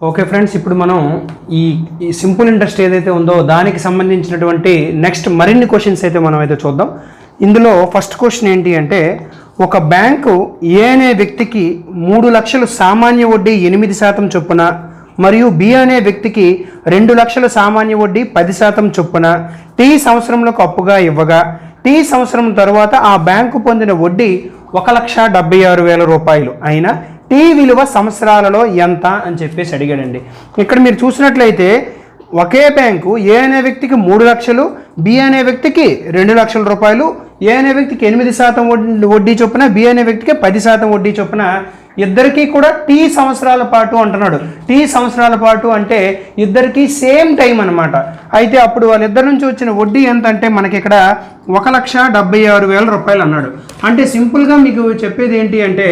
Okay friends, ఇప్పుడు మనం ఈ సింపుల్ ఇంట్రెస్ట్ ఏదైతే ఉందో దానికి సంబంధించినటువంటి నెక్స్ట్ మరిన్ని క్వశ్చన్స్ అయితే మనం అయితే చూద్దాం. ఇందులో ఫస్ట్ క్వశ్చన్ ఏంటి అంటే, ఒక బ్యాంకు ఏ అనే వ్యక్తికి 3 లక్షలు సామాన్య వడ్డీ 8% చొప్పున మరియు బి అనే వ్యక్తికి 2 లక్షల సామాన్య వడ్డీ 10% చొప్పున టీ సంవత్సరంలోకి అప్పుగా ఇవ్వగా టీ సంవత్సరం తర్వాత ఆ బ్యాంకు పొందిన వడ్డీ 1,76,000 రూపాయలు అయినా టీ విలువ సంవత్సరాలలో ఎంత అని చెప్పేసి అడిగాడండి. ఇక్కడ మీరు చూసినట్లయితే ఒకే బ్యాంకు ఏ అనే వ్యక్తికి 3 లక్షలు, బి అనే వ్యక్తికి 2 లక్షల రూపాయలు, ఏ అనే వ్యక్తికి 8% వడ్డీ చొప్పున, బి అనే వ్యక్తికి 10% వడ్డీ చొప్పున ఇద్దరికీ కూడా టీ సంవత్సరాల పాటు అంటున్నాడు. టీ సంవత్సరాల పాటు అంటే ఇద్దరికీ సేమ్ టైం అనమాట. అయితే అప్పుడు వాళ్ళిద్దరి నుంచి వచ్చిన వడ్డీ ఎంత అంటే మనకి ఇక్కడ 1,76,000 రూపాయలు అన్నాడు. అంటే సింపుల్గా మీకు చెప్పేది ఏంటి అంటే,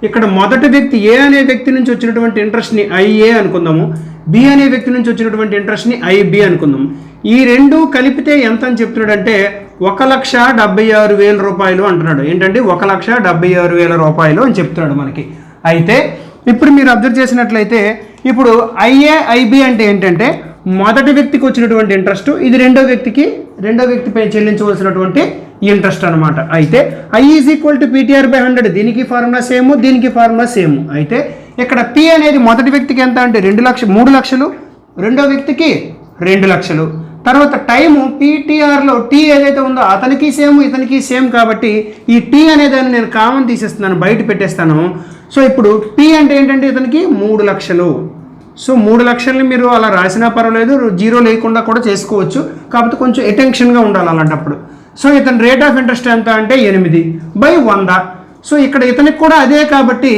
ఇక్కడ మొదటి వ్యక్తి ఏ అనే వ్యక్తి నుంచి వచ్చినటువంటి ఇంట్రెస్ట్ని ఐఏ అనుకుందాము, బి అనే వ్యక్తి నుంచి వచ్చినటువంటి ఇంట్రెస్ట్ని ఐబి అనుకుందాము. ఈ రెండు కలిపితే ఎంత అని చెప్తున్నాడు అంటే 1,76,000 రూపాయలు అంటున్నాడు. ఏంటంటే 1,76,000 రూపాయలు అని చెప్తున్నాడు మనకి. అయితే ఇప్పుడు మీరు అబ్జర్వ్ చేసినట్లయితే ఇప్పుడు ఐఏ ఐబి అంటే ఏంటంటే మొదటి వ్యక్తికి వచ్చినటువంటి ఇంట్రెస్ట్, ఇది రెండో వ్యక్తిపై చెల్లించవలసినటువంటి ఇంట్రెస్ట్ అనమాట. అయితే I is equal to PTR/100, దీనికి ఫార్ములా సేమ్, దీనికి ఫార్ములా సేమ్. అయితే ఇక్కడ పి అనేది మొదటి వ్యక్తికి ఎంత అంటే 3 లక్షలు, రెండో వ్యక్తికి 2 లక్షలు. తర్వాత టైము PTRలో టీ ఏదైతే ఉందో అతనికి సేమ్, ఇతనికి సేమ్ కాబట్టి ఈ టీ అనేదాన్ని నేను కామన్ తీసేస్తున్నాను, బయట పెట్టేస్తాను. సో ఇప్పుడు పి అంటే ఏంటంటే ఇతనికి 3 లక్షలు. సో 3 లక్షల్ని మీరు అలా రాసినా పర్వాలేదు, జీరో లేకుండా కూడా చేసుకోవచ్చు, కాకపోతే కొంచెం అటెన్షన్గా ఉండాలి అలాంటప్పుడు. సో ఇతని రేట్ ఆఫ్ ఇంట్రెస్ట్ ఎంత అంటే 8/100. సో ఇక్కడ ఇతనికి కూడా అదే కాబట్టి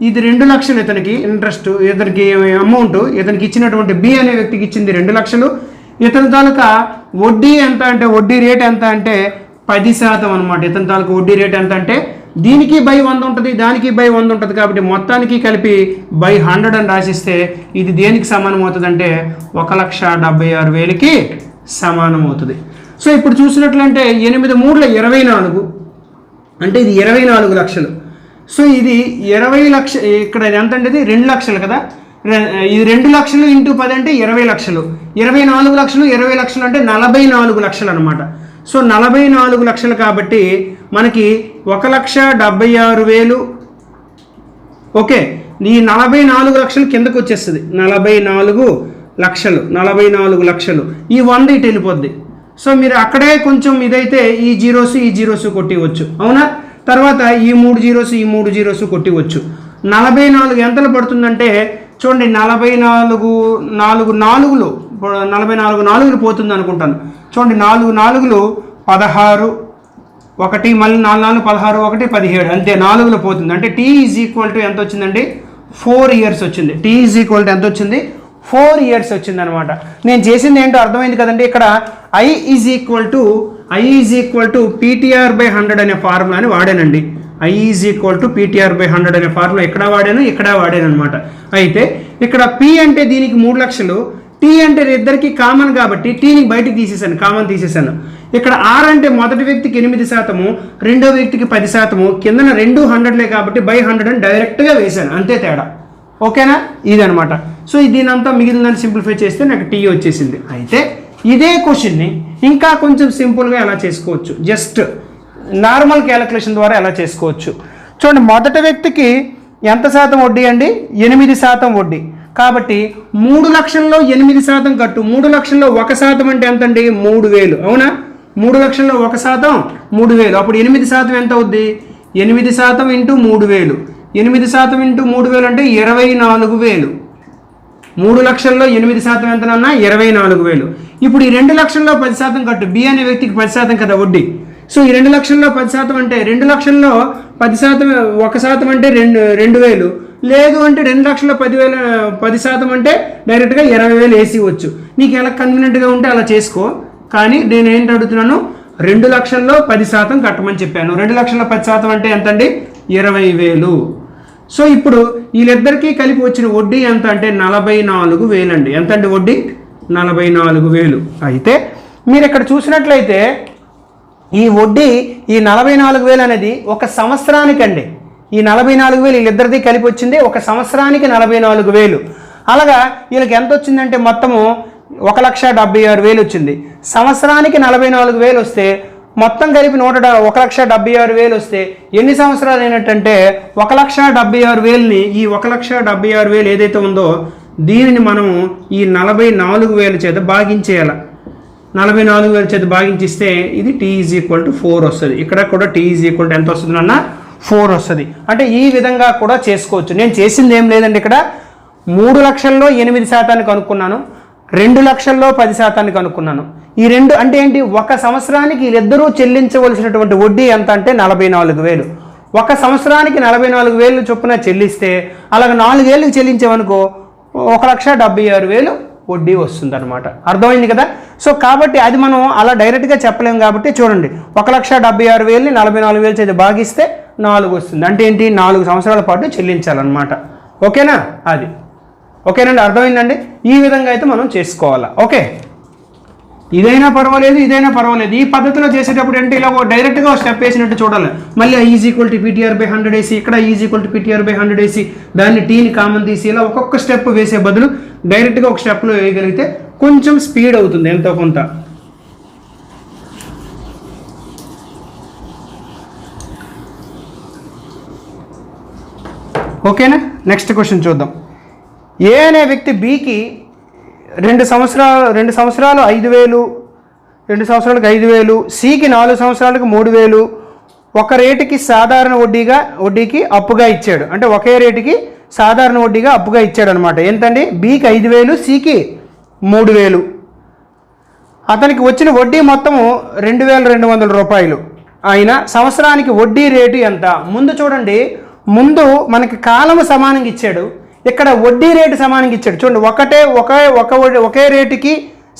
ఇది 2 లక్షలు ఇతనికి ఇంట్రెస్ట్, ఇతనికి అమౌంట్, ఇతనికి ఇచ్చినటువంటి బి అనే వ్యక్తికి ఇచ్చింది 2 లక్షలు. ఇతని తాలూకా వడ్డీ ఎంత అంటే వడ్డీ రేట్ ఎంత అంటే 10% అనమాట. ఇతని తాలూకా వడ్డీ రేట్ ఎంత అంటే దీనికి /100 ఉంటుంది, దానికి /100 ఉంటుంది కాబట్టి మొత్తానికి కలిపి /100 అని రాసిస్తే ఇది దేనికి సమానం అవుతుంది అంటే 1,76,000కి సమానం అవుతుంది. సో ఇప్పుడు చూసినట్లంటే 8 3 24 అంటే ఇది 24 లక్షలు. సో ఇది 20 లక్షలు, ఇక్కడ ఎంత అంటే ఇది 2 లక్షలు కదా, ఇది 2 లక్షలు ఇంటూ 10 అంటే 20 లక్షలు, 24 లక్షలు 20 లక్షలు అంటే 44 లక్షలు అనమాట. సో 44 లక్షలు కాబట్టి మనకి 1,76,000. ఓకే, ఈ 44 లక్షలు కిందకు వచ్చేస్తుంది, 44 లక్షలు, ఈ 100 ఇటు వెళ్ళిపోద్ది. సో మీరు అక్కడే కొంచెం ఇదైతే ఈ జీరోస్ కొట్టివచ్చు, అవునా. తర్వాత ఈ 3 జీరోస్ కొట్టివచ్చు. 44 ఎంతలు పడుతుందంటే చూడండి, 44 నాలుగులు పోతుంది అనుకుంటాను. చూడండి, 4 4 16, 1 మళ్ళీ 4 4 16 1 17, అంతే 4 పోతుంది. అంటే టీ ఈజ్ ఈక్వల్ టు ఎంత వచ్చిందండి, 4 ఇయర్స్ వచ్చింది. టీ ఈజ్ ఈక్వల్ టు ఎంత వచ్చింది, 4 ఇయర్స్ వచ్చింది అనమాట. నేను చేసింది ఏంటో అర్థమైంది కదండి. ఇక్కడ I is equal to PTR/100 అనే ఫార్ములాని వాడానండి. I is equal to PTR/100 అనే ఫార్ములా ఇక్కడ వాడాను అనమాట. అయితే ఇక్కడ పి అంటే దీనికి 3 లక్షలు, టీ అంటే ఇద్దరికి కామన్ కాబట్టి టీని బయటికి తీసేసాను, కామన్ తీసేసాను. ఇక్కడ ఆర్ అంటే మొదటి వ్యక్తికి 8%, రెండో వ్యక్తికి 10%, కిందన 2 100లే కాబట్టి /100 అని డైరెక్ట్గా వేసాను, అంతే తేడా. ఓకేనా, ఇదనమాట. సో దీనంతా మిగిలిందని సింప్లిఫై చేస్తే నాకు టీ వచ్చేసింది. అయితే ఇదే క్వశ్చన్ని ఇంకా కొంచెం సింపుల్గా ఎలా చేసుకోవచ్చు, జస్ట్ నార్మల్ క్యాలిక్యులేషన్ ద్వారా ఎలా చేసుకోవచ్చు చూడండి. మొదటి వ్యక్తికి ఎంత శాతం వడ్డీ అండి, 8% వడ్డీ. కాబట్టి 3 లక్షల్లో 8% కట్టు, 3 లక్షల్లో 1% అంటే ఎంత అండి, 3,000, అవునా. 3 లక్షల్లో 1% 3,000, అప్పుడు 8% ఎంత అవుద్ది, 8% ఇంటూ 3,000, 8% ఇంటూ 3,000 అంటే 24,000. 3 లక్షల్లో 8% ఎంతనన్నా 24,000. ఇప్పుడు ఈ 2 లక్షల్లో 10% కట్టు, బి అనే వ్యక్తికి 10% కదా వడ్డీ. సో ఈ 2 లక్షల్లో 10% అంటే 2 లక్షల్లో 10% 1% అంటే 2,000, లేదు అంటే 2 లక్షల్లో 10% అంటే డైరెక్ట్గా 20,000 వేసి ఇవ్వచ్చు. నీకు ఎలా కన్వీనియంట్గా ఉంటే అలా చేసుకో. కానీ నేను ఏంటి అడుగుతున్నాను, 2 లక్షల్లో 10% కట్టమని చెప్పాను. 2 లక్షల్లో 10% అంటే ఎంత అండి, 20,000. సో ఇప్పుడు వీళ్ళిద్దరికీ కలిపి వచ్చిన వడ్డీ ఎంత అంటే 44,000 అండి. ఎంత అండి వడ్డీ, 44,000. అయితే మీరు ఇక్కడ చూసినట్లయితే ఈ వడ్డీ, ఈ 44,000 అనేది ఒక సంవత్సరానికి అండి. ఈ 44,000 వీళ్ళిద్దరిది కలిపి వచ్చింది ఒక సంవత్సరానికి 44,000. అలాగా వీళ్ళకి ఎంత వచ్చిందంటే మొత్తము 1,76,000 వచ్చింది. సంవత్సరానికి 44,000 వస్తే మొత్తం కలిపి 1,76,000 వస్తే ఎన్ని సంవత్సరాలు అయినట్టంటే 1,76,000ని ఈ 1,76,000 ఏదైతే ఉందో దీనిని మనము ఈ 44,000 చేత భాగించేయాలి. 44,000 చేత భాగించిస్తే ఇది T = 4 వస్తుంది. ఇక్కడ కూడా T = ఎంత వస్తుంది అన్న 4 వస్తుంది. అంటే ఈ విధంగా కూడా చేసుకోవచ్చు. నేను చేసింది ఏం లేదండి, ఇక్కడ 3 లక్షల్లో 8% కనుక్కున్నాను, 2 లక్షల్లో 10% కనుక్కున్నాను. ఈ రెండు అంటే ఏంటి, ఒక సంవత్సరానికి వీళ్ళిద్దరూ చెల్లించవలసినటువంటి వడ్డీ ఎంత అంటే 44,000. ఒక సంవత్సరానికి 44,000 చొప్పున చెల్లిస్తే అలాగ 4 ఏళ్ళకి చెల్లించామనుకో 1,76,000 వడ్డీ వస్తుంది అనమాట. అర్థమైంది కదా. సో కాబట్టి అది మనం అలా డైరెక్ట్గా చెప్పలేము కాబట్టి చూడండి, 1,76,000ని 44,000 చేత భాగిస్తే 4 వస్తుంది. అంటే ఏంటి, 4 సంవత్సరాల పాటు చెల్లించాలన్నమాట. ఓకేనా, అది ఓకేనండి, అర్థమైందండి. ఈ విధంగా అయితే మనం చేసుకోవాలా. ఓకే, ఇదైనా పర్వాలేదు, ఇదైనా పర్వాలేదు. ఈ పద్ధతిలో చేసేటప్పుడు అంటే ఇలా డైరెక్ట్గా స్టెప్ వేసినట్టు చూడాలి. మళ్ళీ I = PTR/100 వేసి, ఇక్కడ I = PTR/100 వేసి, దాన్ని టీని కామన్ తీసి ఇలా ఒక్కొక్క స్టెప్ వేసే బదులు డైరెక్ట్గా ఒక స్టెప్లో వేయగలిగితే కొంచెం స్పీడ్ అవుతుంది ఎంతో కొంత. ఓకేనా, నెక్స్ట్ క్వశ్చన్ చూద్దాం. ఏ అనే వ్యక్తి బికి 2 సంవత్సరాలు 5,000, 2 సంవత్సరాలకు 5,000, సికి 4 సంవత్సరాలకు 3,000 ఒక రేటుకి సాధారణ వడ్డీకి అప్పుగా ఇచ్చాడు. అంటే ఒకే రేటుకి సాధారణ వడ్డీగా అప్పుగా ఇచ్చాడు అనమాట. ఎంతండి, బికి 5,000, సికి 3,000. అతనికి వచ్చిన వడ్డీ మొత్తము 2,200 రూపాయలు. ఆయన సంవత్సరానికి వడ్డీ రేటు ఎంత? ముందు చూడండి, ముందు మనకి కాలము సమానంగా ఇచ్చాడు, ఇక్కడ వడ్డీ రేటు సమానంగా ఇచ్చాడు. చూడండి, ఒకే రేటుకి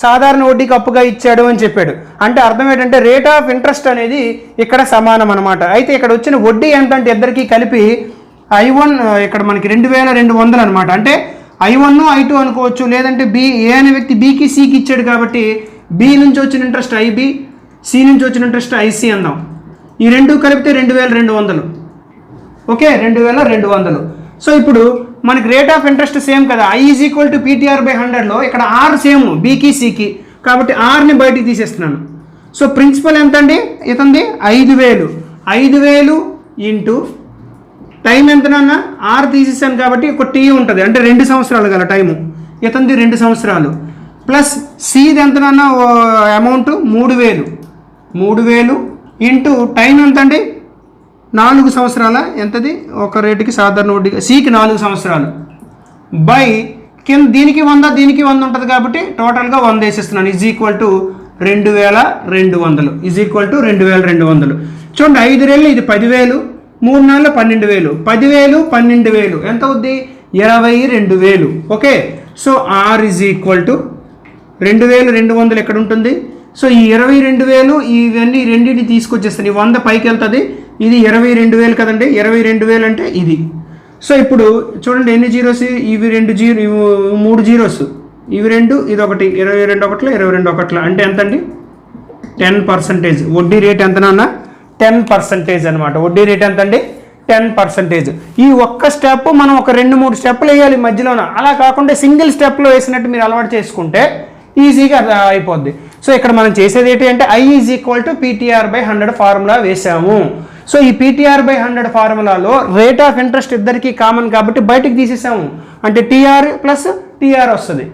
సాధారణ వడ్డీకి అప్పుగా ఇచ్చాడు అని చెప్పాడు. అంటే అర్థం ఏంటంటే రేట్ ఆఫ్ ఇంట్రెస్ట్ అనేది ఇక్కడ సమానం అనమాట. అయితే ఇక్కడ వచ్చిన వడ్డీ ఎంత అంటే ఇద్దరికి కలిపి I1 ఇక్కడ మనకి 2,200 అనమాట. అంటే I1 I2 అనుకోవచ్చు, లేదంటే ఏ అనే వ్యక్తి బికి సికి ఇచ్చాడు కాబట్టి బి నుంచి వచ్చిన ఇంట్రెస్ట్ IB, సి నుంచి వచ్చిన ఇంట్రెస్ట్ IC అందాం. ఈ రెండు కలిపితే 2,200. ఓకే, 2,200. సో ఇప్పుడు మనకి రేట్ ఆఫ్ ఇంట్రెస్ట్ సేమ్ కదా, I = PTR/100లో ఇక్కడ R సేమ్ బికి సికి కాబట్టి ఆర్ని బయటికి తీసేస్తున్నాను. సో ప్రిన్సిపల్ ఎంత అండి ఇతంది 5,000 ఇంటూ టైం ఎంతనన్నా R తీసేసాను కాబట్టి ఒక T ఉంటుంది, అంటే 2 సంవత్సరాలు గల టైము. ఇతంది 2 సంవత్సరాలు ప్లస్ సిది ఎంతనన్నా అమౌంట్ 3,000 ఇంటూ టైం ఎంత అండి 4 సంవత్సరాల ఎంతది ఒక రేటుకి సాధారణ వడ్డీ సికి 4 సంవత్సరాలు బై కింద దీనికి 100 దీనికి 100 ఉంటుంది కాబట్టి టోటల్గా 100 వేసేస్తున్నాను. = 2,200 2,200. చూడండి, 5 నెలలు ఇది 10,000, 3 నెలలు 12,000, 10,000 12,000 ఎంత అవుద్ది 22,000. ఓకే, సో R = 2,200 ఎక్కడ ఉంటుంది. సో ఈ 22,000 ఇవన్నీ రెండింటిని తీసుకొచ్చేస్తాను. ఈ 100 పైకి వెళ్తుంది, ఇది 22,000 కదండి, 22,000 అంటే ఇది. సో ఇప్పుడు చూడండి ఎన్ని జీరోస్, ఇవి 2 జీరో, 3 జీరోస్, ఇవి 2, ఇది 1, 22 అంటే ఎంత అండి 10%. వడ్డీ రేట్ ఎంతనన్నా 10% అనమాట. వడ్డీ రేట్ ఎంత అండి 10%. ఈ ఒక్క స్టెప్ మనం ఒక 2-3 స్టెప్లు వేయాలి మధ్యలోన. అలా కాకుండా సింగిల్ స్టెప్లో వేసినట్టు మీరు అలవాటు చేసుకుంటే ఈజీగా అయిపోద్ది. సో ఇక్కడ మనం చేసేది ఏంటి అంటే I = PTR/100 ఫార్ములా వేసాము. సో ఈ PTR/100 ఫార్ములాలో రేట్ ఆఫ్ ఇంట్రెస్ట్ ఇద్దరికి కామన్ కాబట్టి బయటికి తీసేసాము, అంటే TR + TR వస్తుంది.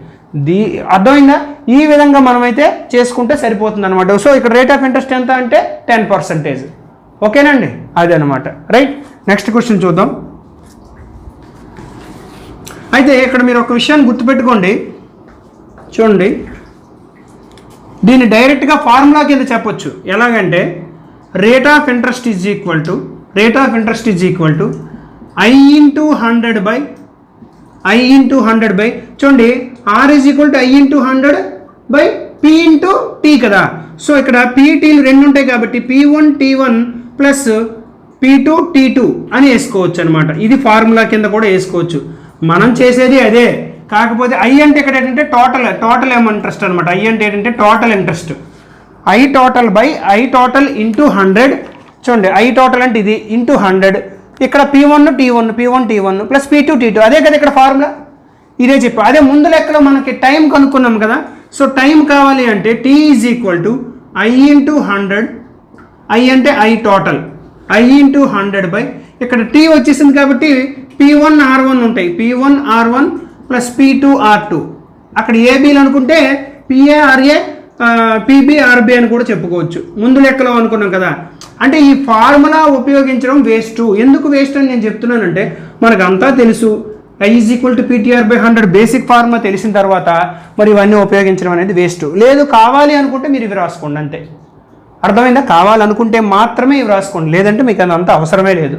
అర్థమైందా? ఈ విధంగా మనమైతే చేసుకుంటే సరిపోతుంది అనమాట. సో ఇక్కడ రేట్ ఆఫ్ ఇంట్రెస్ట్ ఎంత అంటే 10%. ఓకేనండి, అదే అనమాట. రైట్, నెక్స్ట్ క్వశ్చన్ చూద్దాం. అయితే ఇక్కడ మీరు ఒక విషయాన్ని గుర్తుపెట్టుకోండి. చూడండి, దీన్ని డైరెక్ట్గా ఫార్ములా కింద చెప్పొచ్చు. ఎలాగంటే rate of interest is equal to I × 100 by చూడండి R = I × 100 P × T కదా. సో ఇక్కడ PTలు 2 ఉంటాయి కాబట్టి P1 T1 plus P2 T2 అని వేసుకోవచ్చు అనమాట. ఇది ఫార్ములా కింద కూడా వేసుకోవచ్చు. మనం చేసేది అదే, కాకపోతే I అంటే ఇక్కడ ఏంటంటే టోటల్ ఇంట్రెస్ట్ అనమాట. I అంటే ఏంటంటే total interest. I total into 100. చూడండి, I total అంటే ఇది ఇంటూ 100. ఇక్కడ P1 T1 plus P2 T2 అదే కదా ఇక్కడ ఫార్ములా. ఇదే చెప్పు. అదే ముందు లెక్కలో మనకి టైం కనుక్కున్నాం కదా. సో టైం కావాలి అంటే T is equal to I into 100, I అంటే I total, I into 100 by ఇక్కడ T వచ్చేసింది కాబట్టి P1 R1 ఉంటాయి, P1 R1 plus P2 R2. అక్కడ ఏబీలు అనుకుంటే PA RA PB RB అని కూడా చెప్పుకోవచ్చు. ముందు లెక్కలో అనుకున్నాం కదా. అంటే ఈ ఫార్ములా ఉపయోగించడం వేస్ట్. ఎందుకు వేస్ట్ అని నేను చెప్తున్నానంటే మనకు అంతా తెలుసు. I is equal to PTR/100 basic formula తెలిసిన తర్వాత మరి ఇవన్నీ ఉపయోగించడం అనేది వేస్ట్. లేదు కావాలి అనుకుంటే మీరు ఇవి రాసుకోండి అంతే. అర్థమైందా? కావాలనుకుంటే మాత్రమే ఇవి రాసుకోండి, లేదంటే మీకు అంత అవసరమే లేదు.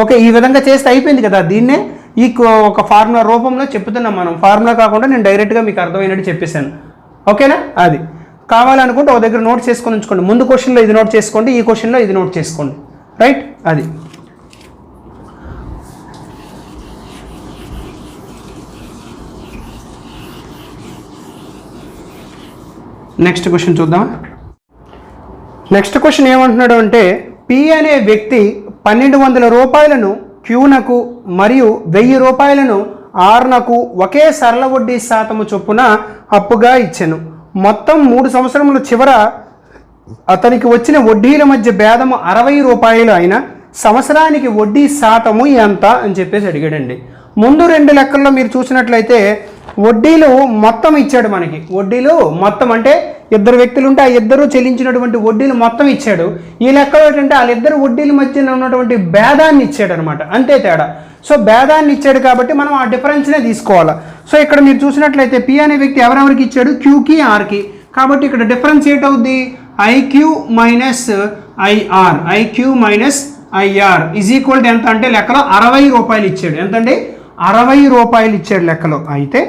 ఓకే, ఈ విధంగా చేస్తే అయిపోయింది కదా. దీన్నే ఈ ఒక ఫార్ములా రూపంలో చెప్తున్నాం మనం. ఫార్ములా కాకుండా నేను డైరెక్ట్గా మీకు అర్థమైనట్టు చెప్పేశాను. ఓకేనా? అది కావాలనుకుంటే ఒక దగ్గర నోట్ చేసుకొని ఉంచుకోండి. ముందు క్వశ్చన్లో ఇది నోట్ చేసుకోండి, ఈ క్వశ్చన్లో ఇది నోట్ చేసుకోండి. రైట్? అది నెక్స్ట్ క్వశ్చన్ చూద్దాం. నెక్స్ట్ క్వశ్చన్ ఏమంటున్నాడు అంటే P అనే వ్యక్తి 1200 రూపాయలను Qనకు మరియు 1000 రూపాయలను Rనకు ఒకే సరళ వడ్డీ శాతము చొప్పున అప్పుగా ఇచ్చెను. మొత్తం 3 సంవత్సరముల చివర అతనికి వచ్చిన వడ్డీల మధ్య భేదము 60 రూపాయలు అయినా సంవత్సరానికి వడ్డీ శాతము ఎంత అని చెప్పేసి అడిగాడండి. ముందు 2 లెక్కల్లో మీరు చూసినట్లయితే వడ్డీలు మొత్తం ఇచ్చాడు మనకి. వడ్డీలు మొత్తం అంటే ఇద్దరు వ్యక్తులు ఉంటే ఆ ఇద్దరు చెల్లించినటువంటి వడ్డీలు మొత్తం ఇచ్చాడు. ఈ లెక్కలో ఏంటంటే వాళ్ళిద్దరు వడ్డీల మధ్య ఉన్నటువంటి భేదాన్ని ఇచ్చాడు అనమాట, అంతే తేడా. సో భేదాన్ని ఇచ్చాడు కాబట్టి మనం ఆ డిఫరెన్స్నే తీసుకోవాలి. సో ఇక్కడ మీరు చూసినట్లయితే P అనే వ్యక్తి ఎవరెవరికి ఇచ్చాడు? Qకి Rకి. కాబట్టి ఇక్కడ డిఫరెన్స్ ఏంటవుద్ది? IQ minus IR, IQ minus IR is equal to ఎంత అంటే లెక్కలో 60 రూపాయలు ఇచ్చాడు. ఎంతండి? 60 రూపాయలు ఇచ్చాడు లెక్కలో. అయితే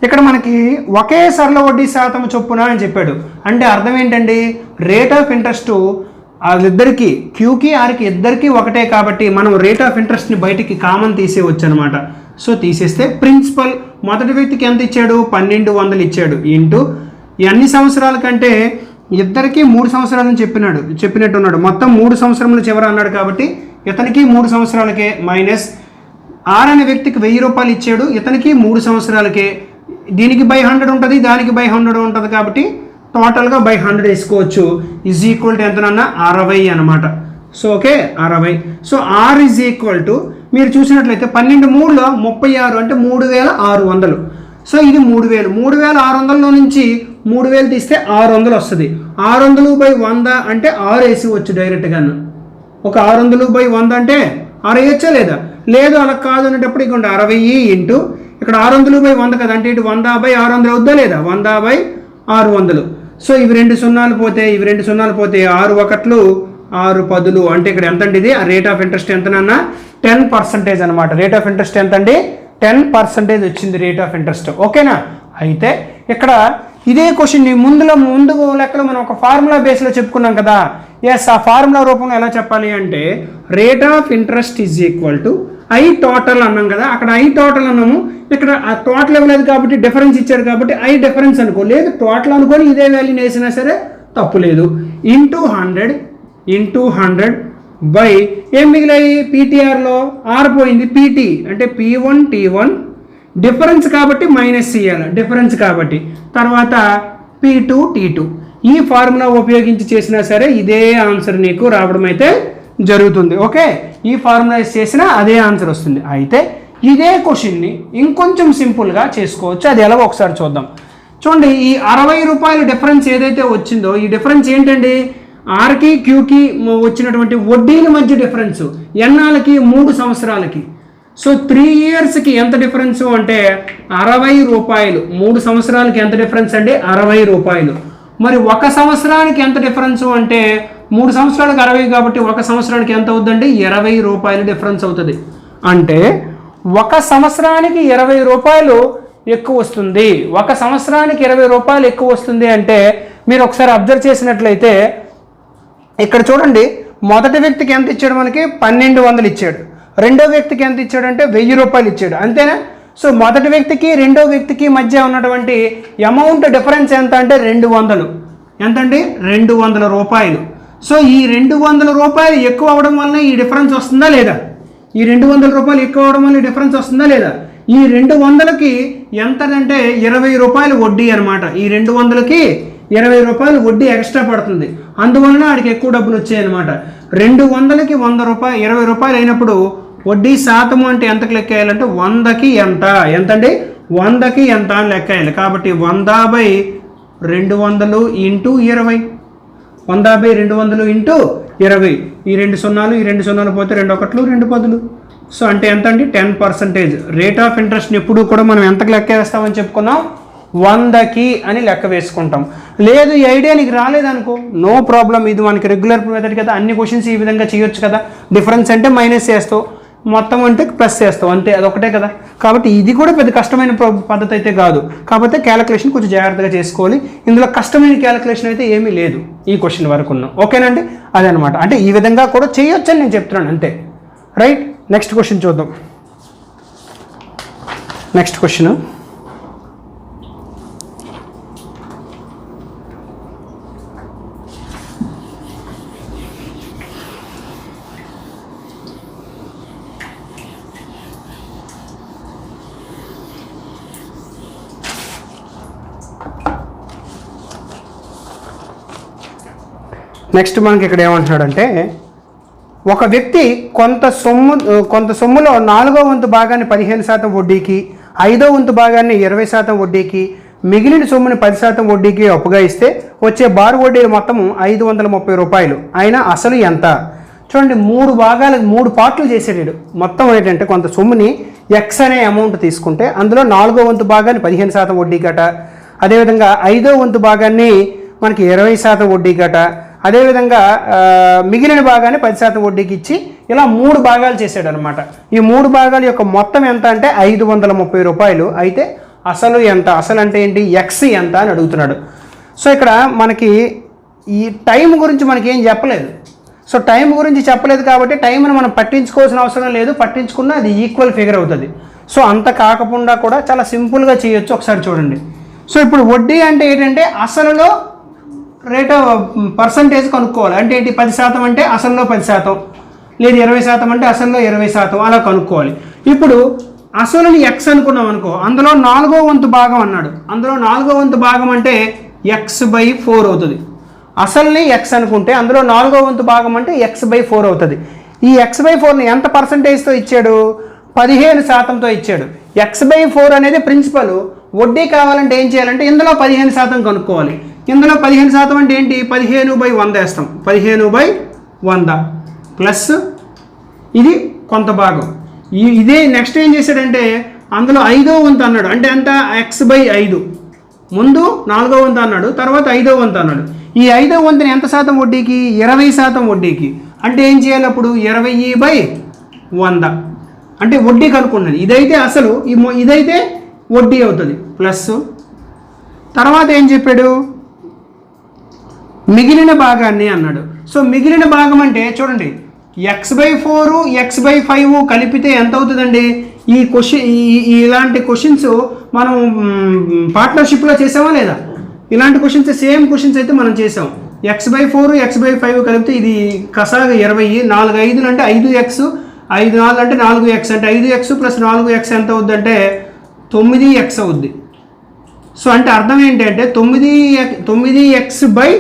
ఇక్కడ మనకి ఒకే సరళ వడ్డీ శాతం చొప్పున అని చెప్పాడు. అంటే అర్థం ఏంటండి? రేట్ ఆఫ్ ఇంట్రెస్ట్ వాళ్ళిద్దరికి Qకి Rకి ఇద్దరికి ఒకటే కాబట్టి మనం రేట్ ఆఫ్ ఇంట్రెస్ట్ని బయటికి కామన్ తీసేయవచ్చు అనమాట. సో తీసేస్తే ప్రిన్సిపల్ మొదటి వ్యక్తికి ఎంత ఇచ్చాడు? 1200 ఇచ్చాడు ఇంటూ ఎన్ని సంవత్సరాల కంటే ఇద్దరికి 3 సంవత్సరాలని చెప్పినట్టున్నాడు. మొత్తం 3 సంవత్సరముల చివర అన్నాడు కాబట్టి ఇతనికి 3 సంవత్సరాలకే మైనస్ R అనే వ్యక్తికి 1000 రూపాయలు ఇచ్చాడు, ఇతనికి 3 సంవత్సరాలకే. దీనికి బై 100 ఉంటుంది, దానికి బై 100 ఉంటుంది కాబట్టి టోటల్గా బై 100 వేసుకోవచ్చు. ఈజ్ ఈక్వల్ టు ఎంతనన్నా 60 అనమాట. So okay 60. So R is equal to మీరు చూసినట్లయితే 12 3లో 36 అంటే 3600. సో ఇది 3000. 3600లో నుంచి 3000 తీస్తే 600 వస్తుంది. 600/100 అంటే 6 వేసివచ్చు డైరెక్ట్గాను. ఒక 600/100 అంటే 6 వేయచ్చా లేదా? లేదు అలా కాదు అనేటప్పుడు ఇక్కడ 60 ఇంటూ ఇక్కడ 600/100 కదా, అంటే ఇటు 100/600 అవుద్దా లేదా? 100/600. సో ఇవి 2 సున్నాలు పోతే, ఇవి 2 సున్నాలు పోతే 6 1లు 6 10లు అంటే ఇక్కడ ఎంత అండి? ఇది రేట్ ఆఫ్ ఇంట్రెస్ట్ ఎంతనన్నా 10% అనమాట. రేట్ ఆఫ్ ఇంట్రెస్ట్ ఎంత అండి? 10% వచ్చింది రేట్ ఆఫ్ ఇంట్రెస్ట్. ఓకేనా? అయితే ఇక్కడ ఇదే క్వశ్చన్ ముందు లెక్కలో మనం ఒక ఫార్ములా బేస్లో చెప్పుకున్నాం కదా. ఎస్, ఆ ఫార్ములా రూపంలో ఎలా చెప్పాలి అంటే rate of interest is equal to I total అన్నాం కదా. అక్కడ I టోటల్ అన్నాము, ఇక్కడ ఆ టోటల్ ఇవ్వలేదు కాబట్టి డిఫరెన్స్ ఇచ్చాడు కాబట్టి I డిఫరెన్స్ అనుకో. లేదు టోటల్ అనుకొని ఇదే వాల్యూని వేసినా సరే తప్పు లేదు. ఇంటూ 100 బై ఏం మిగిలాయి? PTRలో R పోయింది, PT అంటే P1 T1 డిఫరెన్స్ కాబట్టి మైనస్ చేయాలి, డిఫరెన్స్ కాబట్టి. తర్వాత P2 T2. ఈ ఫార్ములా ఉపయోగించి చేసినా సరే ఇదే ఆన్సర్ నీకు రావడం అయితే జరుగుతుంది. ఓకే, ఈ ఫార్ములా చేసినా అదే ఆన్సర్ వస్తుంది. అయితే ఇదే క్వశ్చన్ని ఇంకొంచెం సింపుల్గా చేసుకోవచ్చు. అది ఎలాగో ఒకసారి చూద్దాం. చూడండి, ఈ 60 రూపాయల డిఫరెన్స్ ఏదైతే వచ్చిందో ఈ డిఫరెన్స్ ఏంటండి? ఆర్కి క్యూకి వచ్చినటువంటి వడ్డీల మధ్య డిఫరెన్స్ ఎన్నాళ్ళకి? 3 సంవత్సరాలకి. సో 3 ఇయర్స్కి ఎంత డిఫరెన్స్ అంటే 60 రూపాయలు. 3 సంవత్సరాలకి ఎంత డిఫరెన్స్ అండి? 60 రూపాయలు. మరి 1 సంవత్సరానికి ఎంత డిఫరెన్స్ అంటే 3 సంవత్సరాలకు 60 కాబట్టి 1 సంవత్సరానికి ఎంత అవుతుందండి? 20 రూపాయలు డిఫరెన్స్ అవుతుంది. అంటే 1 సంవత్సరానికి 20 రూపాయలు ఎక్కువ వస్తుంది. 1 సంవత్సరానికి 20 రూపాయలు ఎక్కువ వస్తుంది అంటే మీరు ఒకసారి అబ్జర్వ్ చేసినట్లయితే ఇక్కడ చూడండి, మొదటి వ్యక్తికి ఎంత ఇచ్చాడు? మనకి 1200 ఇచ్చాడు. రెండో వ్యక్తికి ఎంత ఇచ్చాడంటే 1000 రూపాయలు ఇచ్చాడు, అంతేనా? సో మొదటి వ్యక్తికి రెండో వ్యక్తికి మధ్య ఉన్నటువంటి అమౌంట్ డిఫరెన్స్ ఎంత అంటే 200. ఎంతండి? 200 రూపాయలు. సో ఈ 200 రూపాయలు ఎక్కువ అవడం వల్ల ఈ డిఫరెన్స్ వస్తుందా లేదా? ఈ 200 రూపాయలు ఎక్కువ అవడం వల్ల ఈ డిఫరెన్స్ వస్తుందా లేదా? ఈ 200కి ఎంతదంటే 20 రూపాయలు వడ్డీ అనమాట. ఈ 200కి 20 రూపాయలు వడ్డీ ఎక్స్ట్రా పడుతుంది. అందువలన ఆడికి ఎక్కువ డబ్బులు వచ్చాయన్నమాట. 200కి 100 రూపాయలు 20 రూపాయలు అయినప్పుడు వడ్డీ శాతము అంటే ఎంతకు లెక్కేయాలంటే 100కి ఎంతండి 100కి ఎంత అని లెక్కేయాలి. కాబట్టి 100/200 ఇంటూ 20, 100/200 ఇంటూ 20. ఈ 2 సున్నాలు ఈ 2 సున్నాలు పోతే 2 ఒకట్లు 2 పదులు. సో అంటే ఎంత అండి 10%. రేట్ ఆఫ్ ఇంట్రెస్ట్ని ఎప్పుడు కూడా మనం ఎంతకు లెక్క వేస్తామని చెప్పుకున్నాం 100కి అని లెక్క వేసుకుంటాం. లేదు ఈ ఐడియా నీకు రాలేదనుకో నో ప్రాబ్లం, ఇది మనకి రెగ్యులర్ మెథడ్ కదా, అన్ని క్వశ్చన్స్ ఈ విధంగా చేయొచ్చు కదా. డిఫరెన్స్ అంటే మైనస్ చేస్తావు, మొత్తం అంటే ప్లస్ చేస్తావు, అంతే, అదొకటే కదా. కాబట్టి ఇది కూడా పెద్ద కష్టమైన పద్ధతి అయితే కాదు. కాకపోతే క్యాలిక్యులేషన్ కొంచెం జాగ్రత్తగా చేసుకోవాలి. ఇందులో కష్టమైన క్యాలిక్యులేషన్ అయితే ఏమీ లేదు ఈ క్వశ్చన్ వరకు ఉన్నాం. ఓకేనండి, అదనమాట. అంటే ఈ విధంగా కూడా చేయొచ్చు అని నేను చెప్తున్నాను అంతే. రైట్, నెక్స్ట్ క్వశ్చన్ చూద్దాం. నెక్స్ట్ క్వశ్చన్, నెక్స్ట్ మనకి ఇక్కడ ఏమంటున్నాడంటే ఒక వ్యక్తి కొంత సొమ్ములో 4వ వంతు భాగాన్ని 15% వడ్డీకి, 5వ వంతు భాగాన్ని 20% వడ్డీకి, మిగిలిన సొమ్ముని 10% వడ్డీకి అప్పుగా ఇస్తే వచ్చే బారు వడ్డీలు మొత్తం 530 రూపాయలు. అయినా అసలు ఎంత? చూడండి, 3 పార్ట్లు చేసేటాడు. మొత్తం ఏంటంటే కొంత సొమ్ముని ఎక్స్ అనే అమౌంట్ తీసుకుంటే అందులో 4వ వంతు భాగాన్ని 15% వడ్డీకట, అదేవిధంగా 5వ వంతు భాగాన్ని మనకి 20% వడ్డీకట, అదేవిధంగా మిగిలిన భాగాన్ని 10% వడ్డీకి ఇచ్చి ఇలా 3 భాగాలు చేశాడు అనమాట. ఈ 3 భాగాల యొక్క మొత్తం ఎంత అంటే 530 రూపాయలు. అయితే అసలు ఎంత? అసలు అంటే ఏంటి? ఎక్స్ ఎంత అని అడుగుతున్నాడు. సో ఇక్కడ మనకి ఈ టైం గురించి మనకి ఏం చెప్పలేదు. సో టైం గురించి చెప్పలేదు కాబట్టి టైంని మనం పట్టించుకోవాల్సిన అవసరం లేదు. పట్టించుకున్నా అది ఈక్వల్ ఫిగర్ అవుతుంది. సో అంత కాకుండా కూడా చాలా సింపుల్గా చేయొచ్చు. ఒకసారి చూడండి. సో ఇప్పుడు వడ్డీ అంటే ఏంటంటే అసలులో రేట్ పర్సంటేజ్ కనుక్కోవాలి. అంటే ఏంటి? 10% అంటే అసలులో 10%, లేదు 20% అంటే అసలులో 20%, అలా కనుక్కోవాలి. ఇప్పుడు అసలుని ఎక్స్ అనుకున్నాం అనుకో, అందులో 4వ వంతు భాగం అన్నాడు. అందులో 4వ వంతు భాగం అంటే x/4 అవుతుంది. అసలుని ఎక్స్ అనుకుంటే అందులో 4వ వంతు భాగం అంటే x/4 అవుతుంది. ఈ x/4ని ఎంత పర్సంటేజ్తో ఇచ్చాడు? 15%తో ఇచ్చాడు. x/4 అనేది ప్రిన్సిపల్. వడ్డీ కావాలంటే ఏం చేయాలంటే ఇందులో 15% కనుక్కోవాలి. ఇందులో 15% అంటే ఏంటి? 15/100 వేస్తాం. 15/100 ప్లస్ ఇది కొంత భాగం. ఇదే నెక్స్ట్ ఏం చేశాడంటే అందులో 5వ వంతు అన్నాడు. అంటే ఎంత? x/5. ముందు 4వ వంతు అన్నాడు, తర్వాత 5వ వంతు అన్నాడు. ఈ 5వ వంతుని ఎంత శాతం వడ్డీకి? 20% వడ్డీకి. అంటే ఏం చేయాలి అప్పుడు? 20/100 అంటే వడ్డీ కనుక్కున్నది. ఇదైతే అసలు, ఇదైతే వడ్డీ అవుతుంది. ప్లస్ తర్వాత ఏం చెప్పాడు? మిగిలిన భాగాన్ని అన్నాడు. సో మిగిలిన భాగం అంటే చూడండి, x/4 x/5 కలిపితే ఎంత అవుతుందండి? ఈ క్వశ్చన్ ఇలాంటి క్వశ్చన్స్ మనం పార్ట్నర్షిప్లో చేసామా లేదా? ఇలాంటి క్వశ్చన్స్ సేమ్ క్వశ్చన్స్ అయితే మనం చేసాం. x/4 x/5 కలిపితే ఇది కసాగా 20, 4 5 అంటే 5x, 5 4 అంటే 4x, అంటే 5x ప్లస్ 4x ఎంత అవుద్ది అంటే 9x అవుద్ది. సో అంటే అర్థం ఏంటంటే 9x/20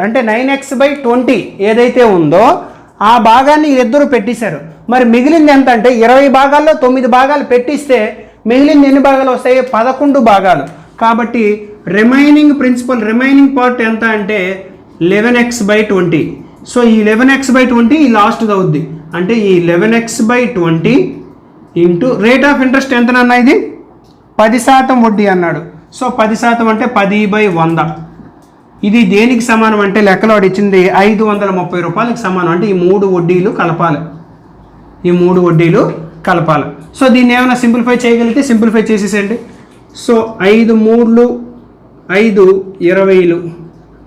అంటే 9x/20 ఏదైతే ఉందో ఆ భాగాన్ని ఇద్దరు పెట్టేశారు. మరి మిగిలింది ఎంత అంటే 20 భాగాల్లో 9 భాగాలు పెట్టిస్తే మిగిలింది ఎన్ని భాగాలు వస్తాయి? 11 భాగాలు. కాబట్టి రిమైనింగ్ పార్ట్ ఎంత అంటే 11x/20. సో ఈ 11x/20 ఈ లాస్ట్ది అవుద్ది. అంటే ఈ 11x/20 into rate of interest ఎంతనన్నా ఇది 10% వడ్డీ అన్నాడు. సో 10% అంటే 10/100. ఇది దేనికి సమానం అంటే లెక్కలో ఇచ్చింది 530 రూపాయలకు సమానం. అంటే ఈ 3 వడ్డీలు కలపాలి. సో దీన్ని ఏమైనా సింప్లిఫై చేయగలిగితే సింప్లిఫై చేసేసేయండి. సో 5 3 5 20.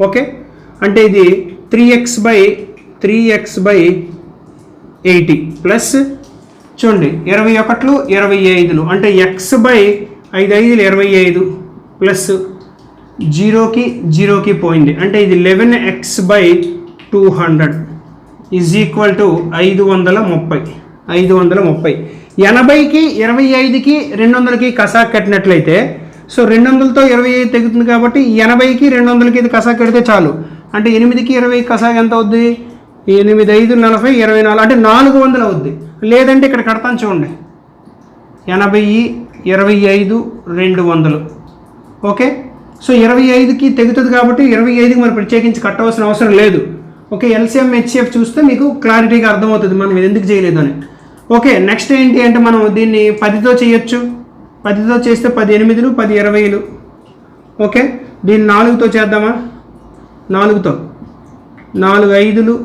ఓకే, అంటే ఇది 3x/80 ప్లస్ చూడండి 21 25 అంటే x/5 5 25 ప్లస్ 0కి పోయింది. అంటే ఇది 11x/200 ఈజ్ ఈక్వల్ టు 530. 80కి 25కి 200కి కసా కట్టినట్లయితే సో 200తో 25 తెగుతుంది కాబట్టి 80కి 200కి ఇది కసా కడితే చాలు. అంటే 8కి 20 కసా ఎంత అవుద్ది? 8 5 40 24 అంటే 400 అవుద్ది. లేదంటే ఇక్కడ కడతాను చూడండి, 80 25 200. ఓకే, సో 25కి తెగుతుంది కాబట్టి 25కి మనం ప్రత్యేకించి కట్టవలసిన అవసరం లేదు. ఓకే, ఎల్సిఎం హెచ్సిఎఫ్ చూస్తే మీకు క్లారిటీగా అర్థమవుతుంది మనం ఇది ఎందుకు చేయలేదు అని. ఓకే, నెక్స్ట్ ఏంటి అంటే మనం దీన్ని 10తో చేయొచ్చు. 10తో చేస్తే 10 8లు 10 20లు. ఓకే, దీన్ని 4తో చేద్దామా? 4తో 4 5లు